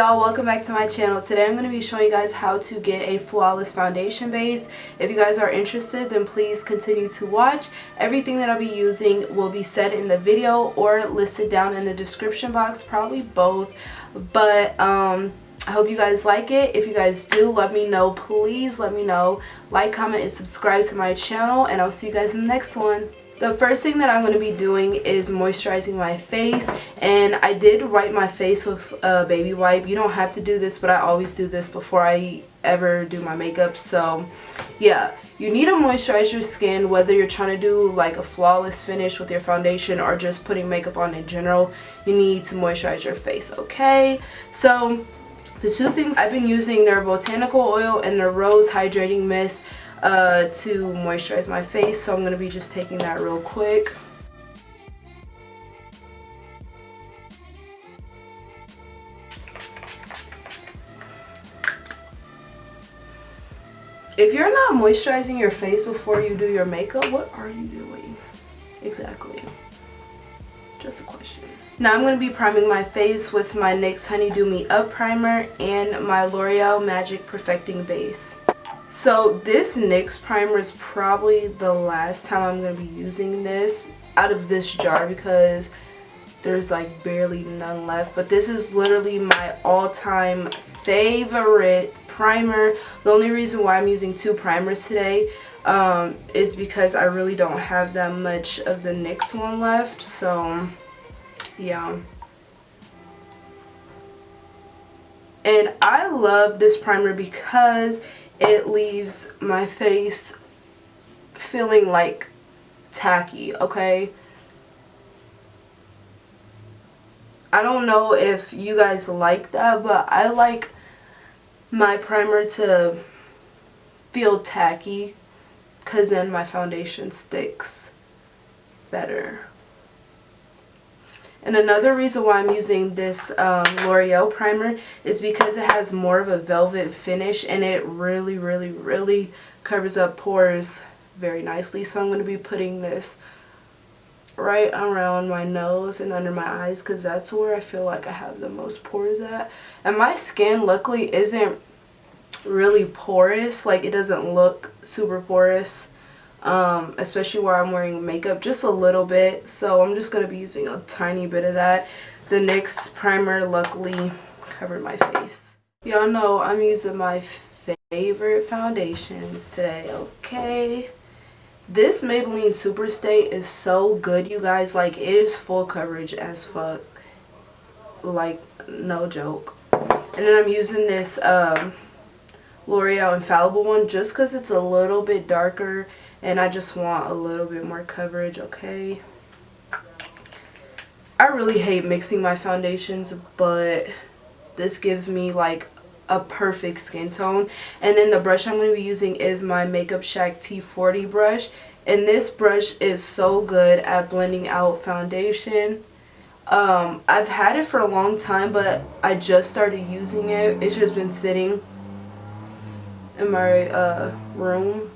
y'all, welcome back to my channel. Today I'm going to be showing you guys how to get a flawless foundation base. If you guys are interested, then please continue to watch. Everything that I'll be using will be said in the video or listed down in the description box, probably both. But I hope you guys like it. If you guys do, let me know. Please let me know. Like, comment, and subscribe to my channel, and I'll see you guys in the next one. The first thing that I'm going to be doing is moisturizing my face, and I did wipe my face with a baby wipe. You don't have to do this, but I always do this before I ever do my makeup. So yeah, you need to moisturize your skin, whether you're trying to do like a flawless finish with your foundation or just putting makeup on in general. You need to moisturize your face, okay? So the two things I've been using, their botanical oil and the rose hydrating mist to moisturize my face. So I'm going to be just taking that real quick. If you're not moisturizing your face before you do your makeup, what are you doing? Exactly. Just a question. Now I'm going to be priming my face with my NYX Honeydew Me Up primer and my L'Oreal Magic Perfecting Base. So this NYX primer is probably the last time I'm going to be using this out of this jar because there's like barely none left. But this is literally my all-time favorite primer. The only reason why I'm using two primers today is because I really don't have that much of the NYX one left. So yeah. And I love this primer because it leaves my face feeling like tacky, okay? I don't know if you guys like that, but I like my primer to feel tacky because then my foundation sticks better. And another reason why I'm using this L'Oreal primer is because it has more of a velvet finish and it really covers up pores very nicely. So I'm going to be putting this right around my nose and under my eyes because that's where I feel like I have the most pores at. And my skin luckily isn't really porous, like it doesn't look super porous. Especially where I'm wearing makeup, just a little bit. So I'm just going to be using a tiny bit of that. The NYX primer luckily covered my face. Y'all know I'm using my favorite foundations today, okay? This Maybelline Superstay is so good, you guys. Like, it is full coverage as fuck. Like, no joke. And then I'm using this L'Oreal Infallible one just because it's a little bit darker and I just want a little bit more coverage, okay? I really hate mixing my foundations, but this gives me like a perfect skin tone. And then the brush I'm going to be using is my Makeup Shack T40 brush, and this brush is so good at blending out foundation. I've had it for a long time, but I just started using it. It's just been sitting in my room,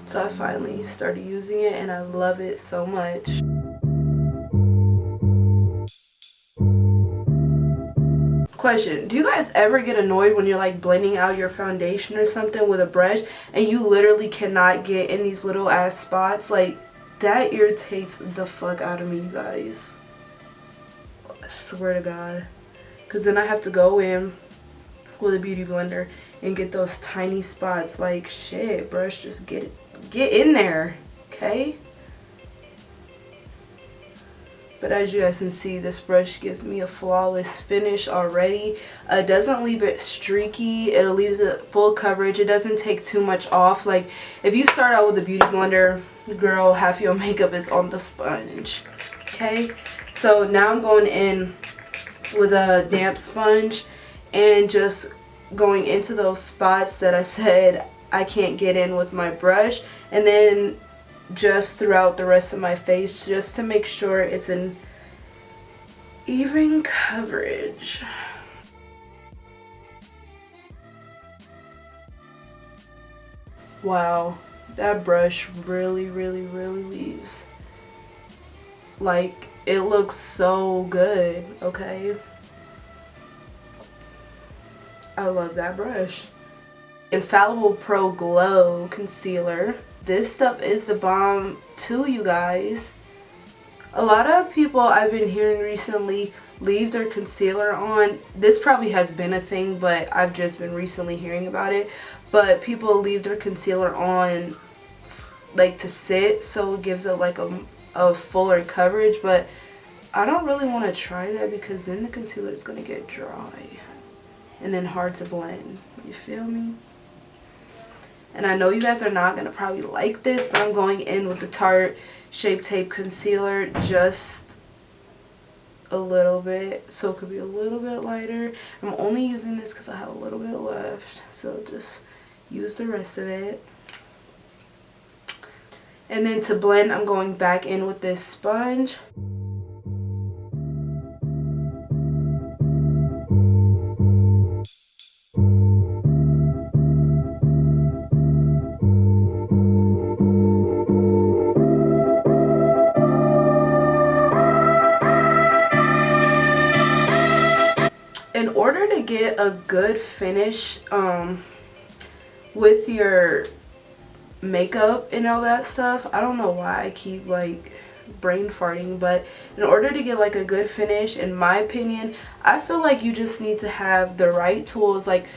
so I finally started using it and I love it so much. Question: do you guys ever get annoyed when you're like blending out your foundation or something with a brush and you literally cannot get in these little ass spots? Like, that irritates the fuck out of me, you guys. I swear to God. Because then I have to go in with a beauty blender and get those tiny spots. Like, shit, brush, just get in there, okay? But as you guys can see, this brush gives me a flawless finish already. It doesn't leave it streaky. It leaves it full coverage. It doesn't take too much off. Like, if you start out with a beauty blender, girl, half your makeup is on the sponge, okay? So now I'm going in with a damp sponge and just going into those spots that I said I can't get in with my brush, and then just throughout the rest of my face just to make sure it's an even coverage. Wow, that brush really leaves, like, it looks so good, okay? I love that brush. Infallible Pro Glow Concealer. This stuff is the bomb too, you guys. A lot of people I've been hearing recently leave their concealer on. This probably has been a thing, but I've just been recently hearing about it. But people leave their concealer on like to sit, so it gives it like a fuller coverage. But I don't really want to try that because then the concealer is going to get dry and then hard to blend. You feel me? And I know you guys are not going to probably like this, but I'm going in with the Tarte Shape Tape Concealer just a little bit, so it could be a little bit lighter. I'm only using this because I have a little bit left, so just use the rest of it. And then to blend, I'm going back in with this sponge. In order to get a good finish with your makeup and all that stuff, I don't know why I keep like brain farting, but in order to get like a good finish, in my opinion, I feel like you just need to have the right tools. Like,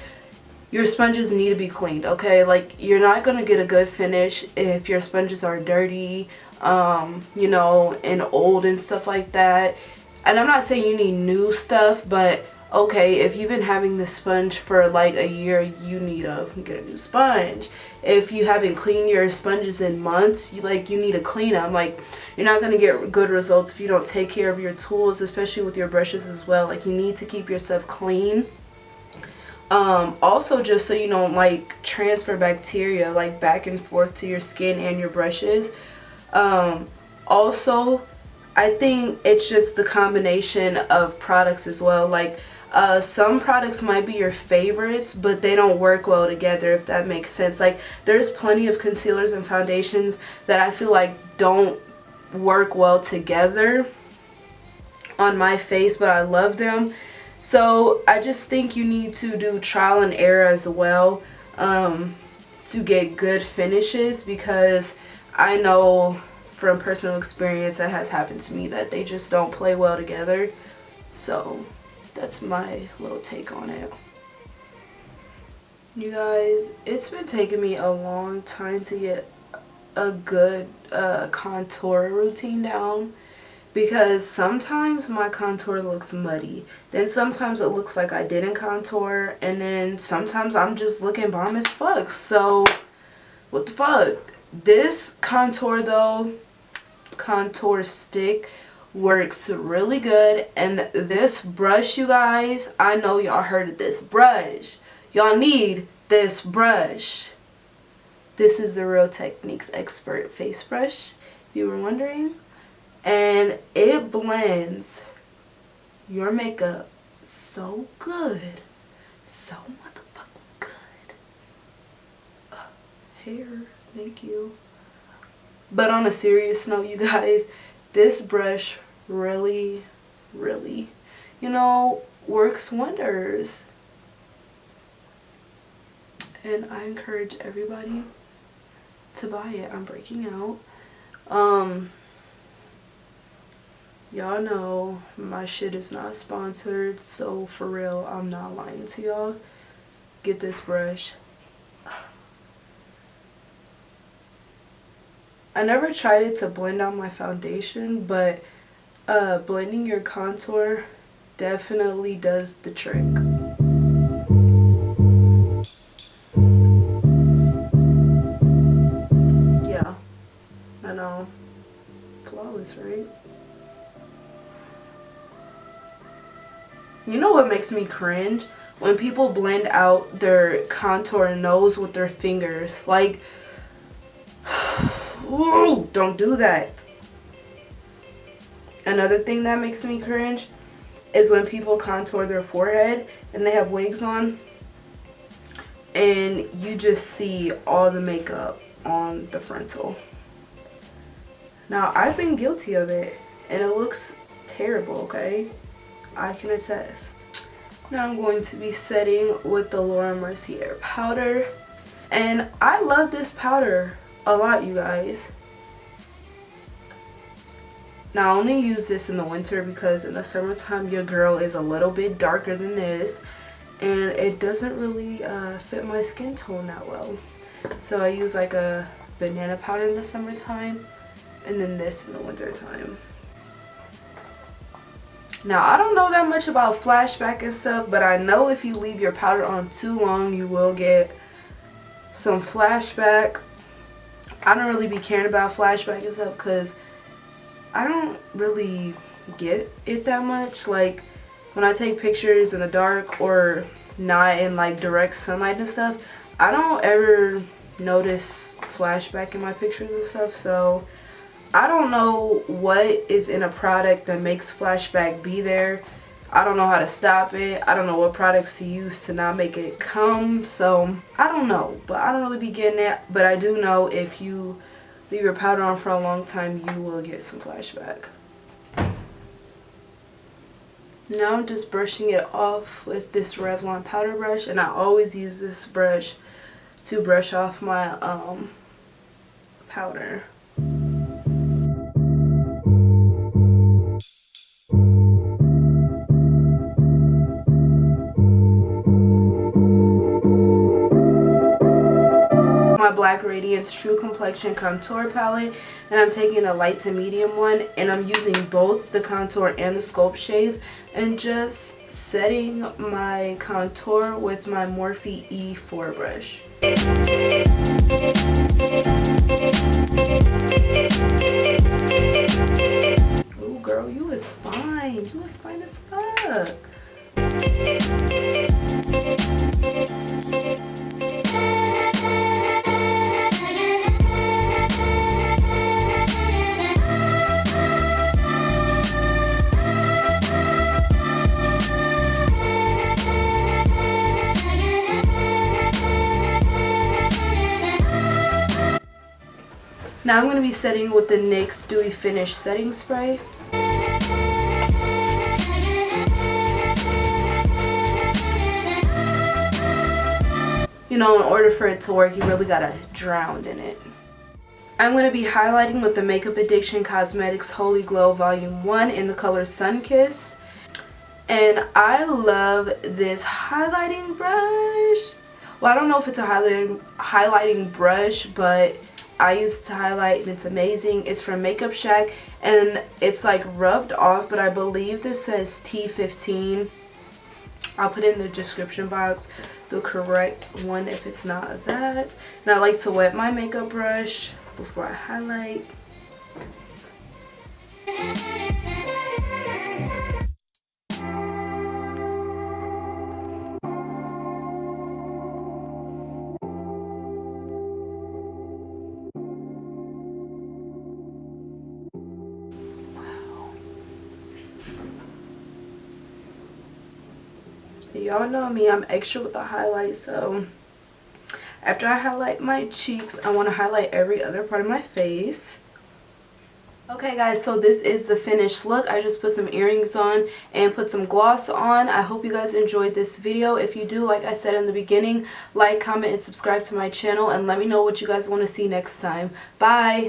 your sponges need to be cleaned, okay? Like, you're not gonna get a good finish if your sponges are dirty, you know, and old and stuff like that. And I'm not saying you need new stuff, but okay, if you've been having this sponge for like a year, you need to get a new sponge. If you haven't cleaned your sponges in months, you need to clean them. Like, you're not going to get good results if you don't take care of your tools, especially with your brushes as well. Like, you need to keep your stuff clean. Also, just so you don't like transfer bacteria like back and forth to your skin and your brushes. Also, I think it's just the combination of products as well. Like, some products might be your favorites, but they don't work well together, if that makes sense. Like, there's plenty of concealers and foundations that I feel like don't work well together on my face, but I love them. So I just think you need to do trial and error as well to get good finishes, because I know from personal experience that has happened to me that they just don't play well together. So that's my little take on it. You guys, it's been taking me a long time to get a good contour routine down, because sometimes my contour looks muddy, then sometimes it looks like I didn't contour, and then sometimes I'm just looking bomb as fuck. So what the fuck? This contour though, contour stick, works really good. And this brush, you guys, I know y'all heard of this brush. Y'all need this brush. This is the Real Techniques Expert face brush, if you were wondering. And it blends your makeup so good. So motherfucking good. Hair, thank you. But on a serious note, you guys, this brush really, really, you know, works wonders. And I encourage everybody to buy it. I'm breaking out. Y'all know my shit is not sponsored, so for real, I'm not lying to y'all. Get this brush. I never tried it to blend out my foundation, but blending your contour definitely does the trick. Yeah, I know. Flawless, right? You know what makes me cringe? When people blend out their contour nose with their fingers. Like, ooh, don't do that. Another thing that makes me cringe is when people contour their forehead and they have wigs on and you just see all the makeup on the frontal. Now, I've been guilty of it and it looks terrible, okay? I can attest. Now I'm going to be setting with the Mercier powder. And I love this powder a lot, you guys. Now I only use this in the winter because in the summertime your girl is a little bit darker than this. And it doesn't really fit my skin tone that well. So I use like a banana powder in the summertime and then this in the winter time. Now I don't know that much about flashback and stuff, but I know if you leave your powder on too long you will get some flashback. I don't really be caring about flashback and stuff because I don't really get it that much. Like when I take pictures in the dark or not in like direct sunlight and stuff, I don't ever notice flashback in my pictures and stuff. So I don't know what is in a product that makes flashback be there. I don't know how to stop it. I don't know what products to use to not make it come. So I don't know, but I don't really be getting it. But I do know if you leave your powder on for a long time, you will get some flashback. Now I'm just brushing it off with this Revlon powder brush, and I always use this brush to brush off my powder. My black Radiance True Complexion contour palette, and I'm taking a light to medium one, and I'm using both the contour and the sculpt shades and just setting my contour with my Morphe E4 brush. Oh girl, you was fine. You was fine as fuck. Now I'm going to be setting with the NYX Dewy Finish Setting Spray. You know, in order for it to work, you really gotta drown in it. I'm going to be highlighting with the Makeup Addiction Cosmetics Holy Glow Volume 1 in the color Sunkissed. And I love this highlighting brush. Well, I don't know if it's a highlighting brush, but I use it to highlight and it's amazing. It's from Makeup Shack and it's like rubbed off, but I believe this says T15. I'll put in the description box the correct one if it's not that. And I like to wet my makeup brush before I highlight. Y'all know me, I'm extra with the highlight, so after I highlight my cheeks, I want to highlight every other part of my face. Okay guys, so this is the finished look. I just put some earrings on and put some gloss on. I hope you guys enjoyed this video. If you do, like I said in the beginning, like, comment, and subscribe to my channel, and let me know what you guys want to see next time. Bye!